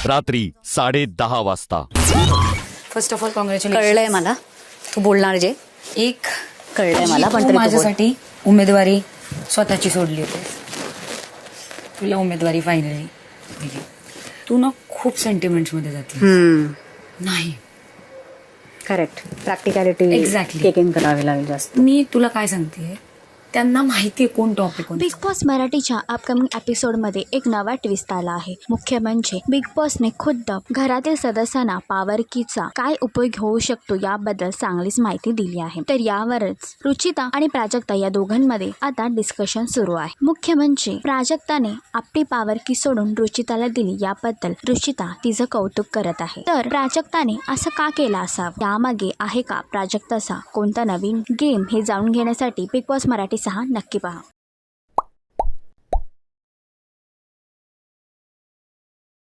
रात्री 10:30 वाजता. First of all congratulation. कळलंय मला तू बोलणार जे एक कळलंय मला, पण तू तरी तू बोल. माझ्यासाठी उमेदवारी स्वतःची सोडली होती. तुला उमेदवारी फायनली दिली. तू ना खूप सेंटिमेंट्स मध्ये जाते. नाही, करेक्ट. Practicality Exactly. टेकिंग करावी लागेल जास्त. मी तुला काय सांगते, त्यांना माहिती आहे कोण टॉपिक कोण. बिग बॉस मराठीच्या अपकमिंग एपिसोडमध्ये एक नवा ट्विस्ट आला आहे. मुख्य म्हणजे बिग बॉसने खुद्द घरातील सदस्यांना पॉवर कीचा काय उपयोग होऊ शकतो याबद्दल चांगलीच माहिती दिली आहे. तर यावरच रुचिता आणि प्राजक्ता या दोघांमध्ये आता डिस्कशन सुरू आहे. मुख्य म्हणजे प्राजक्ताने आपली पॉवर की सोडून रुचिताला दिली याबद्दल रुचिता तिचं कौतुक करत आहे. तर प्राजक्ताने असं का केलं असावं, यामागे आहे का प्राजक्ताचा कोणता नवीन गेम, हे जाणून घेण्यासाठी बिग बॉस मराठी 6 नक्की पहा.